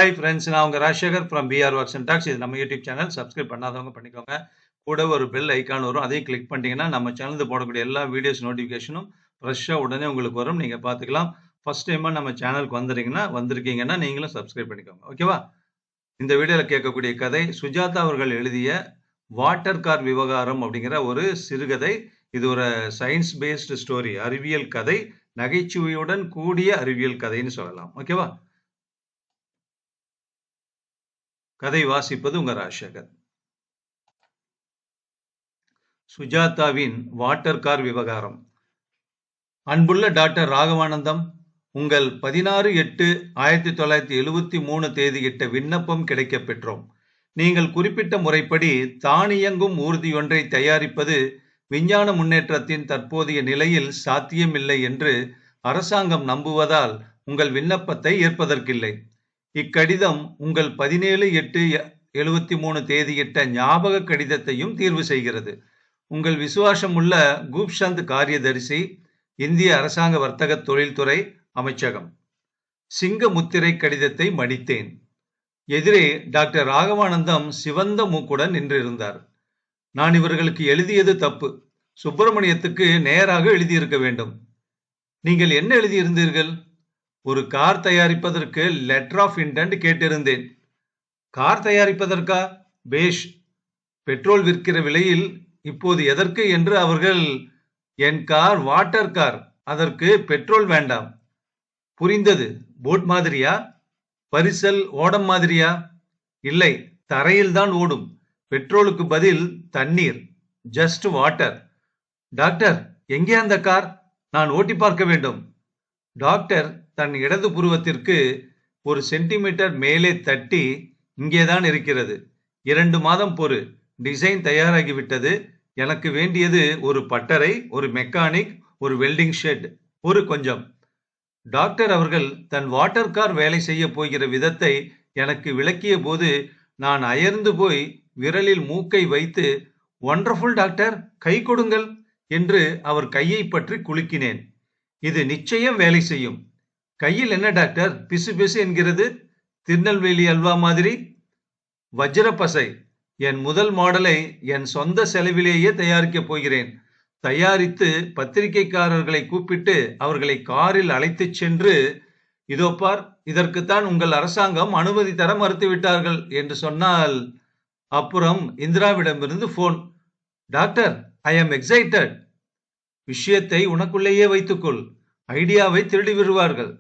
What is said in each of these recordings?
Hi friends, நான் உங்க Rajasekar from PR works and tax. இது நம்ம யூடியூப் சேனல். சப்ஸ்கிரைப் பண்ணாதவங்க பண்ணிக்கோங்க. கூட ஒரு பெல் ஐக்கான் வரும், அதையும் கிளிக் பண்ணிட்டீங்கன்னா நம்ம சேனலில் போடக்கூடிய எல்லா வீடியோஸ் நோட்டிஃபிகேஷனும் ஃப்ரெஷ்ஷாக உடனே உங்களுக்கு வரும். நீங்கள் பார்த்துக்கலாம். ஃபர்ஸ்ட் டைமாக நம்ம சேனலுக்கு வந்திருக்கீங்கன்னா நீங்களும் சப்ஸ்கிரைப் பண்ணிக்கோங்க. ஓகேவா? இந்த வீடியோவில் கேட்கக்கூடிய கதை சுஜாதா அவர்கள் எழுதிய வாட்டர் கார் விவகாரம் அப்படிங்கிற ஒரு சிறுகதை. இது ஒரு சயின்ஸ் பேஸ்டு ஸ்டோரி, அறிவியல் கதை, நகைச்சுவையுடன் கூடிய அறிவியல் கதைன்னு சொல்லலாம். ஓகேவா? கதை வாசிப்பது உங்க ராஜசேகர். சுஜாதாவின் வாட்டர் கார் விவகாரம். அன்புள்ள டாக்டர் ராகவானந்தம், உங்கள் 16/8/1973 தேதியிட்ட விண்ணப்பம் கிடைக்கப் பெற்றோம். நீங்கள் குறிப்பிட்ட முறைப்படி தானியங்கும் ஊர்தியொன்றை தயாரிப்பது விஞ்ஞான முன்னேற்றத்தின் தற்போதைய நிலையில் சாத்தியமில்லை என்று அரசாங்கம் நம்புவதால் உங்கள் விண்ணப்பத்தை ஏற்பதற்கில்லை. இக்கடிதம் உங்கள் 17/8/73 தேதியிட்ட ஞாபக கடிதத்தையும் தீர்வு செய்கிறது. உங்கள் விசுவாசமுள்ள கூப்சந்த் காரியதரிசி, இந்திய அரசாங்க வர்த்தக தொழில்துறை அமைச்சகம். சிங்க முத்திரை கடிதத்தை மடித்தேன். எதிரே டாக்டர் ராகவானந்தம் சிவந்த மூக்குடன் நின்றிருந்தார். நான் இவர்களுக்கு எழுதியது தப்பு. சுப்பிரமணியத்துக்கு நேராக எழுதியிருக்க வேண்டும். நீங்கள் என்ன எழுதியிருந்தீர்கள்? ஒரு கார் தயாரிப்பதற்கு லெட்டர் ஆஃப் இன்டென்ட் கேட்டிருந்தேன். கார் தயாரிப்பதற்கா? பேஷ். பெட்ரோல் விற்கிற விலையில் இப்போது எதற்கு என்று அவர்கள், என் கார் வாட்டர் கார், அதற்கு பெட்ரோல் வேண்டாம். புரிந்தது. போட் மாதிரியா? பரிசல் ஓடம் மாதிரியா? இல்லை, தரையில் தான் ஓடும். பெட்ரோலுக்கு பதில் தண்ணீர், ஜஸ்ட் வாட்டர். டாக்டர், எங்கே அந்த கார்? நான் ஓட்டி பார்க்க வேண்டும். டாக்டர் தன் இடது புருவத்திற்கு 1 சென்டிமீட்டர் மேலே தட்டி, இங்கேதான் இருக்கிறது. 2 மாதம் பொறு. டிசைன் தயாராகிவிட்டது. எனக்கு வேண்டியது ஒரு பட்டறை, ஒரு மெக்கானிக், ஒரு வெல்டிங் ஷெட், ஒரு கொஞ்சம். டாக்டர் அவர்கள் தன் வாட்டர் கார் வேலை செய்ய போகிற விதத்தை எனக்கு விளக்கிய போது நான் அயர்ந்து போய் விரலில் மூக்கை வைத்து, ஒண்டர்ஃபுல் டாக்டர், கை கொடுங்கள் என்று அவர் கையை பற்றி குலுக்கினேன். இது நிச்சயம் வேலை செய்யும். கையில் என்ன டாக்டர் பிசு பிசு என்கிறது? திருநெல்வேலி அல்வா மாதிரி. வஜ்ர பசை. என் முதல் மாடலை என் சொந்த செலவிலேயே தயாரிக்கப் போகிறேன். தயாரித்து பத்திரிகைக்காரர்களை கூப்பிட்டு அவர்களை காரில் அழைத்துச் சென்று, இதோ பார், இதற்குத்தான் உங்கள் அரசாங்கம் அனுமதி தர மறுத்துவிட்டார்கள் என்று சொன்னால், அப்புறம் இந்திராவிடமிருந்து போன். டாக்டர், ஐ ஆம் எக்ஸைட்டட். விஷயத்தை உனக்குள்ளேயே வைத்துக்கொள். ஐடியாவை திருடி விடுவார்கள்.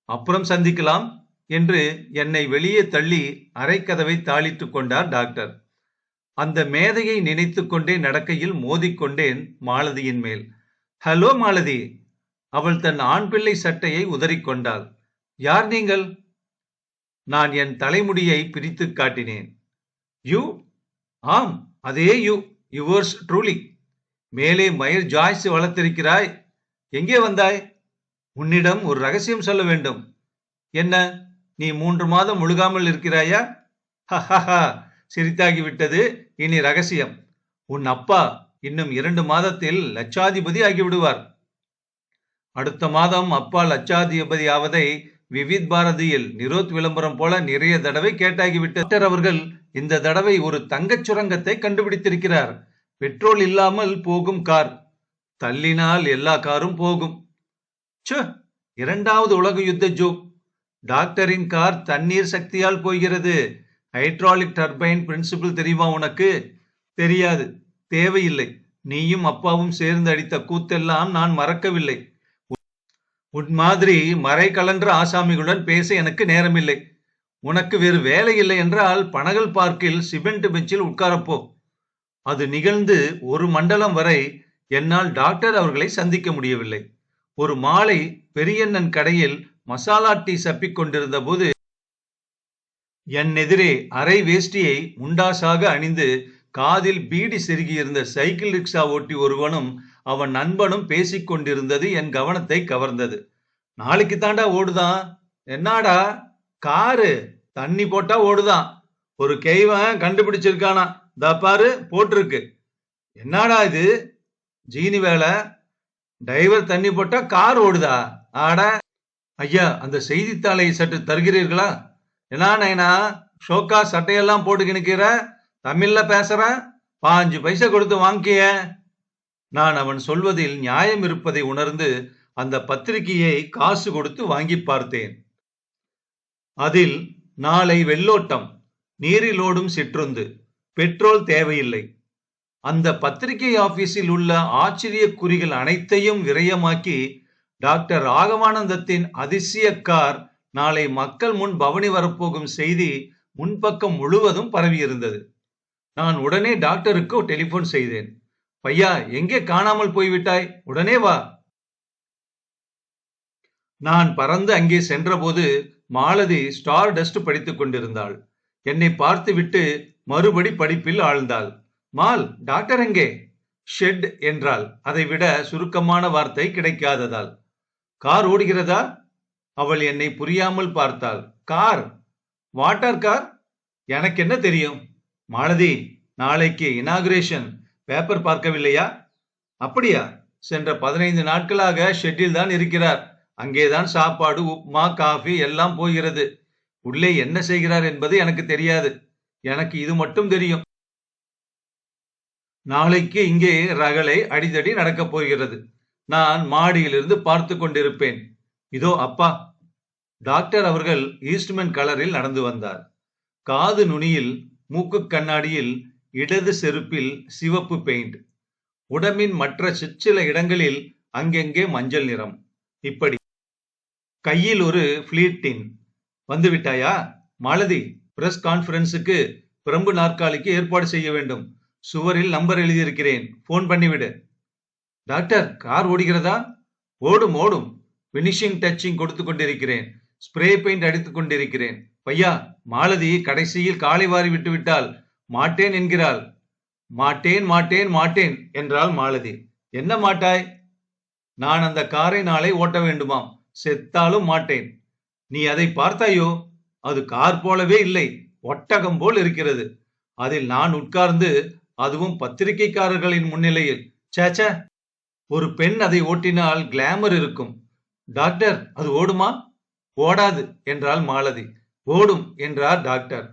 அப்புறம் சந்திக்கலாம் என்று என்னை வெளியே தள்ளி அரைக்கதவை தாளிட்டு கொண்டார் டாக்டர். அந்த மேதையை நினைத்து கொண்டே நடக்கையில் மோதிக்கொண்டேன் மாலதியின் மேல். ஹலோ மாலதி. அவள் தன் ஆண் பிள்ளை சட்டையை உதறிக்கொண்டாள். யார் நீங்கள்? நான் என் தலைமுடியை பிரித்து காட்டினேன். யூ? ஆம், அதே யூ. Yours truly. மேலே மயிர் ஜாய்ஸ் வளர்த்திருக்கிறாய். எங்கே வந்தாய்? உன்னிடம் ஒரு ரகசியம் சொல்ல வேண்டும். என்ன, நீ 3 மாதம் முழுகாமல் இருக்கிறாயா? ஹஹா, சிரித்தாகிவிட்டது. இனி ரகசியம். உன் அப்பா இன்னும் 2 மாதத்தில் லட்சாதிபதி ஆகிவிடுவார். அடுத்த மாதம் அப்பா லட்சாதிபதி ஆவதை விவித் பாரதியில் நிரோத் விளம்பரம் போல நிறைய தடவை கேட்டாகிவிட்டது. டாக்டர் அவர்கள் இந்த தடவை ஒரு தங்கச் சுரங்கத்தை கண்டுபிடித்திருக்கிறார். பெட்ரோல் இல்லாமல் போகும் கார். தள்ளினால் எல்லா காரும் போகும். 2வது உலக யுத்த ஜோக். டாக்டரின் கார் தண்ணீர் சக்தியால் போகிறது. ஹைட்ராலிக் டர்பைன் பிரின்சிபிள் தெரியுமா உனக்கு? தெரியாது. தேவையில்லை. நீயும் அப்பாவும் சேர்ந்து அடித்த கூத்தெல்லாம் நான் மறக்கவில்லை. உன் மாதிரி மறை கலன்ற ஆசாமிகளுடன் பேச எனக்கு நேரமில்லை. உனக்கு வேறு வேலை இல்லை என்றால் பனகல் பார்க்கில் சிமெண்ட் பெஞ்சில் உட்காரப்போ. அது நிகழ்ந்து 1 மண்டலம் வரை என்னால் டாக்டர் அவர்களை சந்திக்க முடியவில்லை. ஒரு மாலை பெரியண்ணன் கடையில் மசாலா டீ சப்பிக் கொண்டிருந்த போது என் எதிரே அரை வேஷ்டியை முண்டாசாக அணிந்து காதில் பீடி செருகியிருந்த சைக்கிள் ரிக்ஷா ஓட்டி ஒருவனும் அவன் நண்பனும் பேசிக் கொண்டிருந்தது என் கவனத்தை கவர்ந்தது. நாளைக்கு தாண்டா ஓடுதான். என்னாடா? காரு தண்ணி போட்டா ஓடுதான். ஒரு கைவன் கண்டுபிடிச்சிருக்கானா. பாரு, போட்டிருக்கு. என்னடா இது? ஜீனி வேலை. டிரைவர் தண்ணி போட்டா கார் ஓடுதா? ஆட ஐயா, அந்த செய்தித்தாளை சற்று தருகிறீர்களா என்ன நைனா, ஷோக்கா சட்டையெல்லாம் போட்டு நிக்கிற, தமிழ்ல பேசுற, 5 பைசா கொடுத்து வாங்கிய. நான் அவன் சொல்வதில் நியாயம் இருப்பதை உணர்ந்து அந்த பத்திரிகையை காசு கொடுத்து வாங்கி பார்த்தேன். அதில் நாளை வெள்ளோட்டம், நீரில் ஓடும் சிற்றுந்து, பெட்ரோல் தேவையில்லை. அந்த பத்திரிகை ஆபீஸில் உள்ள ஆச்சரிய குறிகள் அனைத்தையும் விரயமாக்கி டாக்டர் ராகவானந்தத்தின் அதிசய கார் நாளை மக்கள் முன் பவனி வரப்போகும் செய்தி முன்பக்கம் முழுவதும் பரவியிருந்தது. நான் உடனே டாக்டருக்கு டெலிபோன் செய்தேன். பையா, எங்கே காணாமல் போய்விட்டாய்? உடனே வா. நான் பறந்து அங்கே சென்றபோது மாலதி ஸ்டார் டஸ்ட் படித்துக் கொண்டிருந்தாள். என்னை பார்த்துவிட்டு மறுபடி படிப்பில் ஆழ்ந்தாள். மால், டாக்டர் எங்கே? ஷெட் என்றாள். அதைவிட சுருக்கமான வார்த்தை கிடைக்காததால். கார் ஓடுகிறதா? அவள் என்னை புரியாமல் பார்த்தாள். கார்? Water car? எனக்கு என்ன தெரியும்? மாலதி, நாளைக்கு இனாகுரேஷன், பேப்பர் பார்க்கவில்லையா? அப்படியா? சென்ற 15 நாட்களாக ஷெட்டில் தான் இருக்கிறார். அங்கேதான் சாப்பாடு, உப்மா, காஃபி எல்லாம் போகிறது. உள்ளே என்ன செய்கிறார் என்பது எனக்கு தெரியாது. எனக்கு இது மட்டும் தெரியும். நாளைக்கு இங்கே ரகளை அடிதடி நடக்கப் போகிறது. நான் மாடியிலிருந்து பார்த்து கொண்டிருப்பேன். இதோ அப்பா. டாக்டர் அவர்கள் ஈஸ்ட்மன் கலரில் நடந்து வந்தார். காது நுனியில், மூக்கு கண்ணாடியில், இடது செருப்பில் சிவப்பு பெயிண்ட். உடம்பின் மற்ற சிற்சில இடங்களில் அங்கெங்கே மஞ்சள் நிறம். இப்படி கையில் ஒரு பிளீட்டின். வந்து விட்டாயா? மாலதி, பிரஸ் கான்பரன்ஸுக்கு பிரம்பு நாற்காலிக்கு ஏற்பாடு செய்ய வேண்டும். சுவரில் நம்பர் எழுதியிருக்கிறேன். போன் பண்ணிவிடு. டாக்டர், கார் ஓடுகிறதா? ஓடும் ஓடும். பினிஷிங் டச்சிங் கொடுத்து கொண்டிருக்கிறேன். ஸ்ப்ரே பெயிண்ட் அடித்துக் கொண்டிருக்கிறேன். பையா, மாலதி கடைசியில் காலை வாரி விட்டு விட்டால் மாட்டேன் என்கிறாள். மாட்டேன் மாட்டேன் மாட்டேன் என்றாள் மாலதி. என்ன மாட்டாய்? நான் அந்த காரை நாளை ஓட்ட வேண்டுமாம். செத்தாலும் மாட்டேன். நீ அதை பார்த்தாயோ? அது கார் போலவே இல்லை, ஒட்டகம் போல் இருக்கிறது. அதில் நான் உட்கார்ந்து, அதுவும் பத்திரிகைக்காரர்களின் முன்னிலையில். சேச்ச, ஒரு பெண் அதை ஓட்டினால் கிளாமர் இருக்கும். டாக்டர், அது ஓடுமா? ஓடாது என்றாள் மாலதி. ஓடும் என்றார் டாக்டர்.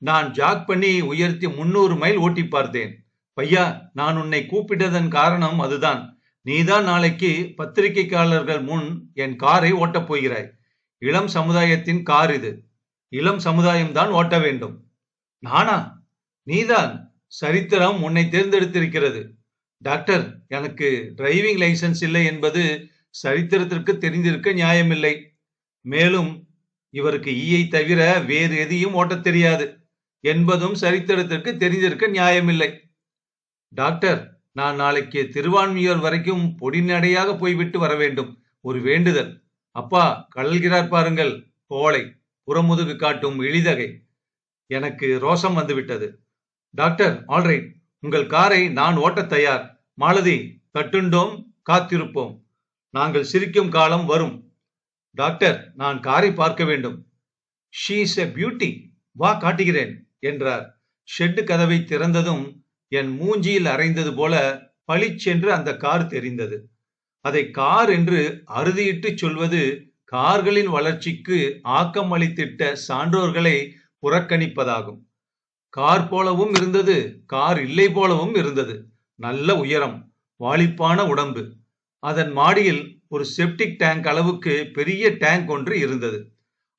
நான் ஜாக் பண்ணி உயர்த்தி 300 மைல் ஓட்டி பார்த்தேன். பையா, நான் உன்னை கூப்பிட்டதன் காரணம் அதுதான். நீதான் நாளைக்கு பத்திரிகைக்காரர்கள் முன் என் காரை ஓட்டப் போகிறாய். இளம் சமுதாயத்தின் கார் இது. இளம் சமுதாயம்தான் ஓட்ட வேண்டும். நானா? நீதான். சரித்திரம் உன்னை தேர்ந்தெடுத்திருக்கிறது. டாக்டர், எனக்கு டிரைவிங் லைசன்ஸ் இல்லை என்பது சரித்திரத்திற்கு தெரிந்திருக்க நியாயமில்லை. மேலும் இவருக்கு ஈயை தவிர வேறு எதையும் ஓட்டத் தெரியாது என்பதும் சரித்திரத்திற்கு தெரிந்திருக்க நியாயமில்லை. டாக்டர், நான் நாளைக்கு திருவான்மியூர் வரைக்கும் பொடிநடையாக போய்விட்டு வர வேண்டும். ஒரு வேண்டுதல். அப்பா, கழல்கிறார் பாருங்கள், கோளை, புறமுதுகு காட்டும் இழிதகை. எனக்கு ரோசம் வந்துவிட்டது. டாக்டர், ஆல்ரைட், உங்கள் காரை நான் ஓட்டத் தயார். மாலதி, கட்டுண்டோம், காத்திருப்போம். நாங்கள் சிரிக்கும் காலம் வரும். டாக்டர், நான் காரை பார்க்க வேண்டும். She is a beauty. வா, காட்டுகிறேன் என்றார். ஷெட் கதவை திறந்ததும் என் மூஞ்சியில் அறைந்தது போல பளிச்சென்று அந்த கார் தெரிந்தது. அதை கார் என்று அறுதியிட்டு சொல்வது கார்களின் வளர்ச்சிக்கு ஆக்கம் அளித்திட்ட சான்றோர்களை புறக்கணிப்பதாகும். கார் போலவும் இருந்தது, கார் இல்லை போலவும் இருந்தது. நல்ல உயரம், வாலிப்பான உடம்பு. அதன் மாடியில் ஒரு செப்டிக் டேங்க் அளவுக்கு பெரிய டேங்க் ஒன்று இருந்தது.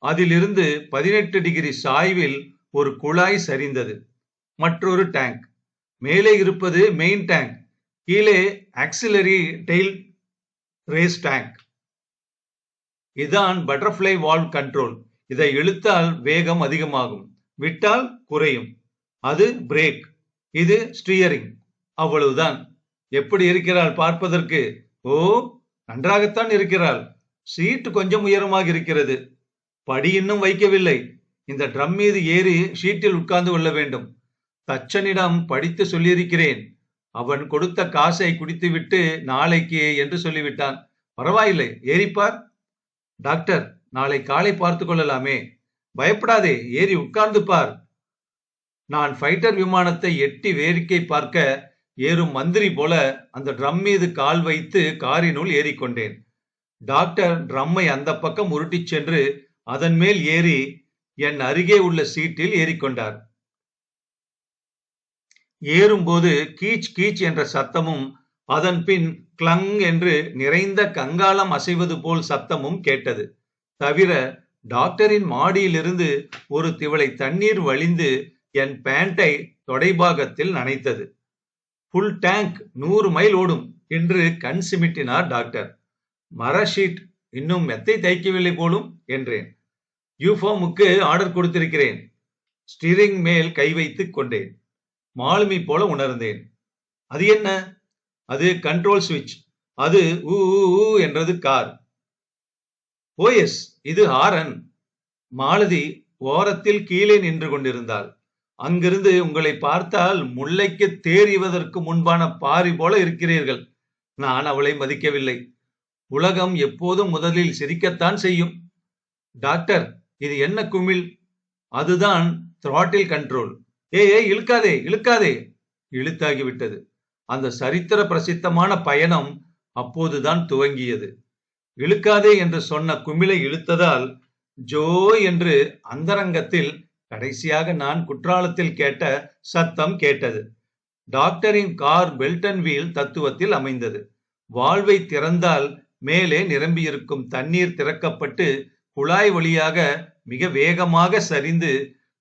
அதிலிருந்து 18 டிகிரி சாய்வில் ஒரு குழாய் சரிந்தது. மற்றொரு டேங்க். மேலே இருப்பது மெயின் டேங்க், கீழே ஆக்சிலரி டெயில் ரேஸ் டேங்க். இதான் பட்டர்ஃப்ளை வால்வ் கண்ட்ரோல். இதை இழுத்தால் வேகம் அதிகமாகும், விட்டால் குறையும். அது பிரேக், இது ஸ்டீயரிங். அவ்வளவுதான். எப்படி இருக்கிறாள் பார்ப்பதற்கு? ஓ, நன்றாகத்தான் இருக்கிறாள். சீட்டு கொஞ்சம் உயரமாக இருக்கிறது. படி இன்னும் வைக்கவில்லை. இந்த ட்ரம் மீது ஏறி ஷீட்டில் உட்கார்ந்து கொள்ள வேண்டும். தச்சனிடம் படித்து சொல்லியிருக்கிறேன். அவன் கொடுத்த காசை குடித்துவிட்டு நாளைக்கு என்று சொல்லிவிட்டான். பரவாயில்லை, ஏறிப்பார். டாக்டர், நாளை காலை பார்த்து கொள்ளலாமே. பயப்படாதே, ஏறி உட்கார்ந்து பார். நான் ஃபைட்டர் விமானத்தை எட்டி வேடிக்கை பார்க்க ஏறும் மந்திரி போல அந்த ட்ரம் மீது கால் வைத்து காரினுள் ஏறிக்கொண்டேன். டாக்டர் ட்ரம்மை அந்த பக்கம் உருட்டிச் சென்று அதன் மேல் ஏறி என் அருகே உள்ள சீட்டில் ஏறிக்கொண்டார். ஏறும்போது கீச் கீச் என்ற சத்தமும் அதன் பின் கிளங் என்று நிறைந்த கங்காளம் அசைவது போல் சத்தமும் கேட்டது. தவிர டாக்டரின் மாடியிலிருந்து ஒரு திவளை தண்ணீர் வழிந்து என் பேண்டை தொடைபாகத்தில் நனைத்தது. புல் டேங்க் 100 மைல் ஓடும் என்று கண் சிமிட்டினார் டாக்டர். மர ஷீட் இன்னும் மெத்தை தைக்கவில்லை போலும் என்றேன். யூஃபார்முக்கு ஆர்டர் கொடுத்திருக்கிறேன். ஸ்டீரிங் மேல் கை வைத்துக் கொண்டேன். மாலுமி போல உணர்ந்தேன். அது என்ன? அது கண்ட்ரோல் சுவிட்ச். அது ஊ என்றது கார். ஓஎஸ், இது ஹாரன். மாலதி ஓரத்தில் கீழே நின்று கொண்டிருந்தாள். அங்கிருந்து உங்களை பார்த்தால் முல்லைக்கு தேறிவதற்கு முன்பான பாரி போல இருக்கிறீர்கள். நான் அவளை மதிக்கவில்லை. உலகம் எப்போதும் முதலில் சிரிக்கத்தான் செய்யும். டாக்டர், இது என்ன குமிழ்? அதுதான் த்ராட்டில் கண்ட்ரோல். ஏய், இழுக்காதே இழுக்காதே. இழுத்தாகிவிட்டது. அந்த சரித்திர பிரசித்தமான பயணம் அப்போதுதான் துவங்கியது. இழுக்காதே என்று சொன்ன குமிழை இழுத்ததால் ஜோ என்று அந்தரங்கத்தில் கடைசியாக நான் குற்றாலத்தில் கேட்ட சத்தம் கேட்டது. டாக்டரின் கார் பெல்டன் வீல் தத்துவத்தில் அமைந்தது. வால்வை திறந்தால் மேலே நிரம்பியிருக்கும் தண்ணீர் திறக்கப்பட்டு குழாய் வழியாக மிக வேகமாக சரிந்து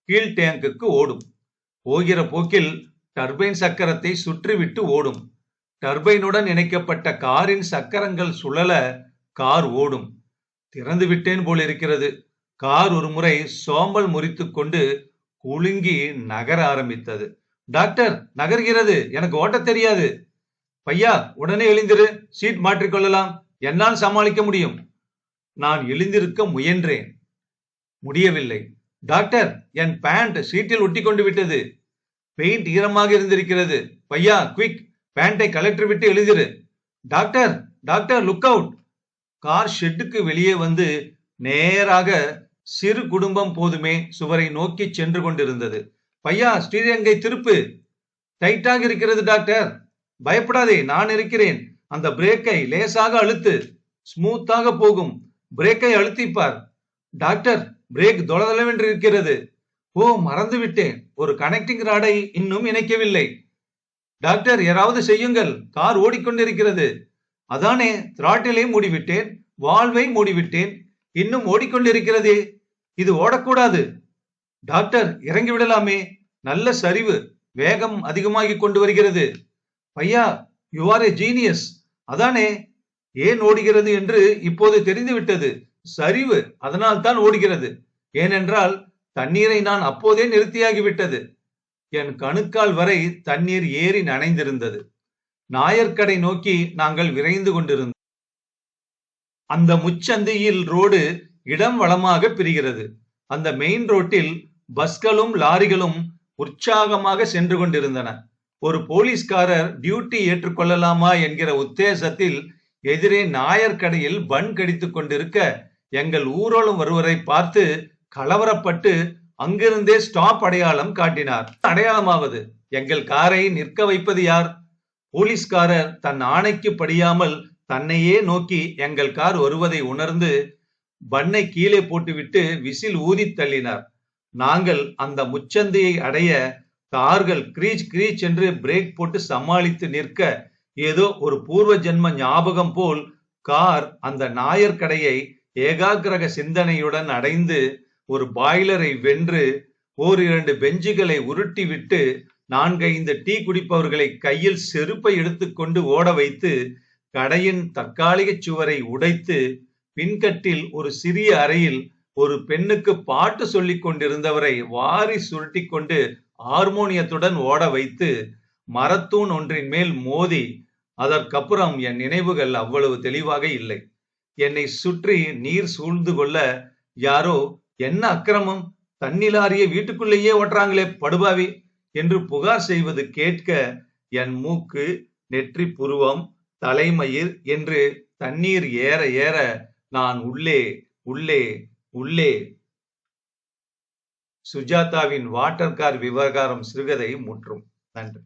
கீழ் டேங்குக்கு ஓடும். போகிற போக்கில் டர்பைன் சக்கரத்தை சுற்றிவிட்டு ஓடும். டர்பைனுடன் இணைக்கப்பட்ட காரின் சக்கரங்கள் சுழல கார் ஓடும். திறந்து விட்டேன் போல் இருக்கிறது. கார் ஒரு முறை சோம்பல் முறித்துக் கொண்டு குலுங்கி நகர ஆரம்பித்தது. டாக்டர், நகர்கிறது. எனக்கு ஓட்ட தெரியாது. பையா, உடனே எழுந்திரு. சீட் மாற்றிக்கொள்ளலாம். என்னால் சமாளிக்க முடியும். நான் எழுந்திருக்க முயன்றேன். முடியவில்லை. டாக்டர், என் பேண்ட் சீட்டில் ஒட்டி கொண்டு விட்டது. பெயிண்ட் ஈரமாக இருந்திருக்கிறது. பையா, குவிக், பேண்டை கலற்றி விட்டு எழுதிரு. Doctor, doctor, look out. Car ஷெட்டுக்கு வெளியே வந்து நேராக சிறு குடும்பம் போதுமே சுவரை நோக்கி சென்று கொண்டிருந்தது. பையா, ஸ்ரீரங்கை திருப்பு. டைட்டாக இருக்கிறது டாக்டர். பயப்படாதே, நான் இருக்கிறேன். அந்த பிரேக்கை லேசாக அழுத்து. ஸ்மூத்தாக போகும். பிரேக்கை அழுத்திப்பார். டாக்டர், பிரேக் தொளதளவென்று இருக்கிறது. ஓ, மறந்து விட்டேன். ஒரு கனெக்டிங் ராடை இன்னும் இணைக்கவில்லை. டாக்டர், யாராவது செய்யுங்கள். கார் ஓடிக்கொண்டிருக்கிறது. அதானே, த்ராட்டிலை மூடிவிட்டேன், வால்வை மூடிவிட்டேன். இன்னும் ஓடிக்கொண்டிருக்கிறதே. இது ஓடக்கூடாது. டாக்டர், இறங்கி விடலாமே. நல்ல சரிவு. வேகம் அதிகமாகி கொண்டு வருகிறது. பையா, யூ ஆர் ஏ ஜீனியஸ். அதானே, ஏன் ஓடுகிறது என்று இப்போது தெரிந்துவிட்டது. சரிவு, அதனால் தான் ஓடுகிறது. ஏனென்றால் தண்ணீரை நான் அப்போதே நிறுத்தியாகிவிட்டது. என் கணுக்கால் வரை தண்ணீர் ஏறி நனைந்திருந்தது. நாயர்கடை நோக்கி நாங்கள் விரைந்து கொண்டிருந்தோம். அந்த முச்சந்தியில் ரோடு இடம் வளமாக பிரிகிறது. அந்த மெயின் ரோட்டில் பஸ்களும் லாரிகளும் உற்சாகமாக சென்று கொண்டிருந்தன. ஒரு போலீஸ்காரர் டியூட்டி ஏற்றுக்கொள்ளலாமா என்கிற உத்தேசத்தில் எதிரே நாயர்கடையில் பன் கடித்துக் கொண்டிருக்க எங்கள் ஊரோளும் ஒருவரை பார்த்து கலவரப்பட்டு அங்கிருந்தே ஸ்டாப் அடையாளம் காட்டினார். அடையாளமாவது? எங்கள் காரை நிற்க வைப்பது யார்? போலீஸ்காரர் தன் ஆணைக்கு படியாமல் தன்னையே நோக்கி எங்கள் கார் வருவதை உணர்ந்து பண்ணை கீழே போட்டுவிட்டு விசில் ஊதி தள்ளினார். நாங்கள் அந்த முச்சந்தியை அடைய கார்கள் கிரீச் கிரீச் என்று பிரேக் போட்டு சமாளித்து நிற்க ஏதோ ஒரு பூர்வ ஜென்ம ஞாபகம் போல் கார் அந்த நாயர்கடையை ஏகாகிரக சிந்தனையுடன் அடைந்து ஒரு பாய்லரை வென்று ஓரிரண்டு பெஞ்சுகளை உருட்டி விட்டு 4-5 டீ குடிப்பவர்களை கையில் செருப்பை எடுத்துக்கொண்டு ஓட வைத்து கடையின் தற்காலிக சுவரை உடைத்து பின்கட்டில் ஒரு சிறிய அறையில் ஒரு பெண்ணுக்கு பாட்டு சொல்லிக் கொண்டிருந்தவரை வாரி சுருட்டி கொண்டு ஹார்மோனியத்துடன் ஓட வைத்து மரத்தூண் ஒன்றின் மேல் மோதி அதற்கப்புறம் என் நினைவுகள் அவ்வளவு தெளிவாக இல்லை. என்னை சுற்றி நீர் சூழ்ந்து கொள்ள யாரோ என்ன அக்கிரமம், தண்ணிலாரிய வீட்டுக்குள்ளேயே ஓட்டுறாங்களே படுபாவி என்று புகார் செய்வது கேட்க என் மூக்கு, நெற்றி புருவம், தலைமயிர் என்று தண்ணீர் ஏற ஏற நான் உள்ளே உள்ளே உள்ளே. சுஜாதாவின் வாட்டர் கார் விவகாரம் சிறுகதை முற்றும். நன்றி.